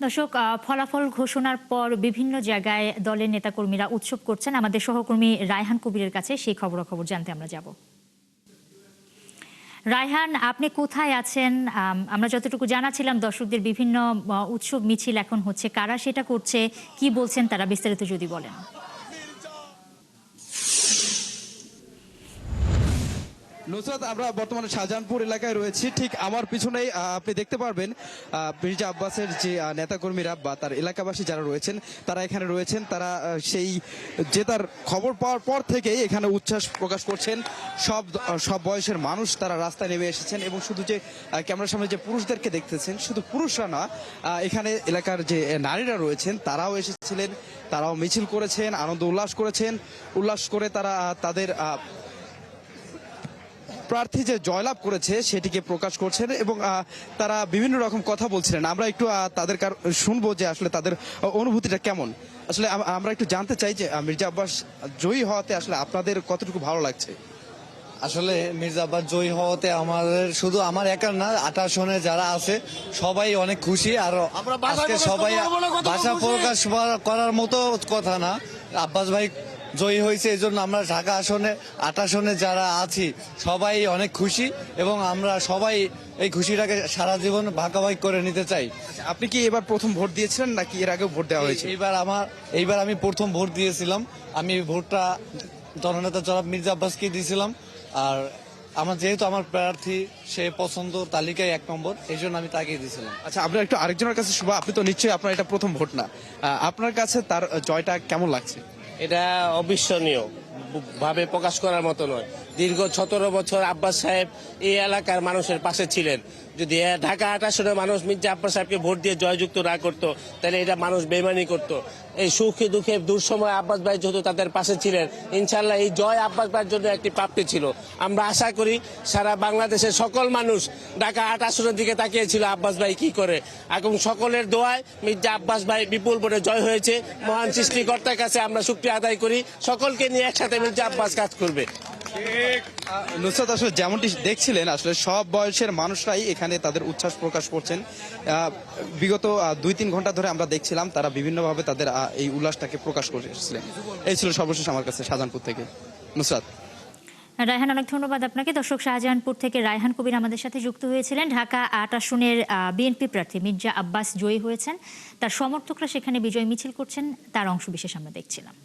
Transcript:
দর্শক, ফলাফল ঘোষণার পর বিভিন্ন জায়গায় দলের নেতাকর্মীরা উৎসব করছেন। আমাদের সহকর্মী রায়হান কবিরের কাছে সেই খবরাখবর জানতে আমরা যাব। রায়হান, আপনি কোথায় আছেন? আমরা যতটুকু জানাছিলাম দর্শকদের বিভিন্ন উৎসব মিছিল এখন হচ্ছে, কারা সেটা করছে, কি বলছেন তারা, বিস্তারিত যদি বলেন। নুসরাত, আমরা বর্তমানে শাহজাহানপুর এলাকায় রয়েছি। ঠিক আমার পিছনেই আপনি দেখতে পারবেন মির্জা আব্বাসের যে নেতাকর্মীরা বা তার এলাকাবাসী যারা রয়েছেন তারা এখানে রয়েছেন। তারা সেই জেতার খবর পাওয়ার পর থেকেই এখানে উচ্ছ্বাস প্রকাশ করছেন। সব বয়সের মানুষ তারা রাস্তায় নেমে এসেছেন এবং শুধু যে ক্যামেরার সামনে যে পুরুষদেরকে দেখতেছেন, শুধু পুরুষরা না, এখানে এলাকার যে নারীরা রয়েছেন তারাও এসেছিলেন, তারাও মিছিল করেছেন, আনন্দ উল্লাস করে তারা তাদের প্রার্থী যে জয়লাভ করেছে সেটিকে প্রকাশ করছেন এবং তারা বিভিন্ন রকম কথা বলছিলেন। আমরা একটু তাদের শুনবো যে আসলে তাদের অনুভূতিটা কেমন। আসলে আমরা একটু জানতে চাই যে মির্জা আব্বাস জয়ী হওয়াতে আসলে আপনাদের কতটুকু ভালো লাগছে। আসলে মির্জা আব্বাস জয়ী হওয়াতে আমাদের শুধু আমার একার না, 28 সনে যারা আছে সবাই অনেক খুশি। আর আজকে সবাই ভাষা প্রকাশ করার মতো কথা না, আব্বাস ভাই জয়ী হয়েছে, এই জন্য আমরা ঢাকা আসনে 28 সনে যারা আছি সবাই অনেক খুশি এবং আমরা সবাই এই খুশিটাকে সারা জীবন ভাগাভাগি করে নিতে চাই। আপনি কি এবার প্রথম ভোট দিয়েছিলেন নাকি এর আগেও ভোট দেওয়া হয়েছে? এইবার আমি প্রথম ভোট দিয়েছিলাম। আমি ভোটটা জননেতা জনাব মির্জা আব্বাসকে দিয়েছিলাম। আর যেহেতু আমার প্রার্থী সে পছন্দ তালিকায় 1 নম্বর, এই জন্য আমি তাকেই দিয়েছিলাম। আচ্ছা, আমরা একটু আরেকজনের কাছে শুভ। আপনি তো নিশ্চয়ই, আপনার এটা প্রথম ভোট না, আপনার কাছে তার জয়টা কেমন লাগছে? এটা অবিস্মরণীয় ভাবে প্রকাশ করার মতো নয়। দীর্ঘ 17 বছর আব্বাস সাহেব এই এলাকার মানুষের পাশে ছিলেন। যদি ঢাকা 28 সনের মানুষ মির্জা আব্বাস সাহেবকে ভোট দিয়ে জয়যুক্ত না করতো তাহলে এটা মানুষ বেমানি করতো। এই সুখে দুঃখে দুঃসময় আব্বাস ভাই যেহেতু তাদের পাশে ছিলেন, ইনশাল্লাহ এই জয় আব্বাস ভাইয়ের জন্য একটি প্রাপ্তি ছিল। আমরা আশা করি সারা বাংলাদেশের সকল মানুষ ঢাকা 28 সনের দিকে তাকিয়েছিল আব্বাস ভাই কি করে, এবং সকলের দোয়ায় মির্জা আব্বাস ভাই বিপুল ভোটে জয় হয়েছে। মহান সৃষ্টিকর্তার কাছে আমরা শুকরিয়া আদায় করি। সকলকে নিয়ে একসাথে মির্জা আব্বাস কাজ করবে। নুসরাত, আসলে যেমনটি দেখছিলেন, আসলে সব বয়সের মানুষরাই এখানে তাদের উচ্ছ্বাস প্রকাশ করছেন। বিগত 2-3 ঘন্টা ধরে আমরা দেখছিলাম তারা বিভিন্নভাবে তাদের এই উল্লাসটাকে প্রকাশ করেছিলেন। এই ছিল সর্বশেষ আমার কাছে শাহজাহানপুর থেকে। নুসরাত। রায়হান, অনেক ধন্যবাদ আপনাকে। দর্শক, শাহজাহানপুর থেকে রায়হান কবির আমাদের সাথে যুক্ত হয়েছিলেন। ঢাকা 8 আসনের বিএনপি প্রার্থী মির্জা আব্বাস জয়ী হয়েছেন, তার সমর্থকরা সেখানে বিজয় মিছিল করছেন, তার অংশবিশেষ আমরা দেখছিলাম।